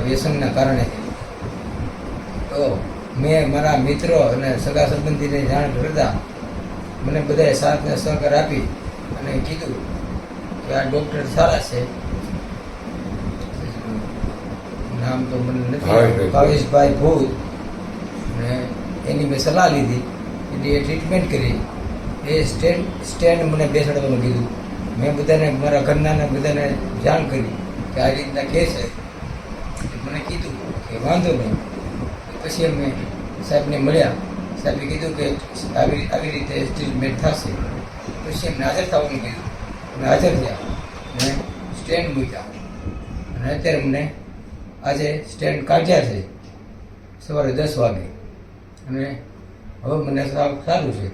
વ્યસનના કારણે. તો મેં મારા મિત્રો અને સગા સંબંધીને જાણ કરતા મને બધાએ સાથ ને સહકાર આપી અને કીધું કે આ ડૉક્ટર સારા છે, નામ તો મને નથી, ભાવેશભાઈ ભૂત, અને એની મેં સલાહ લીધી એટલે એ ટ્રીટમેન્ટ કરી. એ સ્ટેન્ડ મને બેસાડવાનું કીધું. મેં બધાને મારા ઘરનાને બધાને જાણ કરી કે આ રીતના કહે છે. મને કીધું કે વાંધો નહીં. પછી અમે સાહેબને મળ્યા. સાહેબે કીધું કે આવી રીતે ટ્રીટમેન્ટ થશે. પછી એમને હાજર થવાનું કીધું. અમે હાજર થયા અને સ્ટેન્ડ મૂક્યા. અને અત્યારે મને આજે સ્ટેન્ડ કાઢ્યા છે સવારે 10 વાગે, અને હવે મને સારું છે.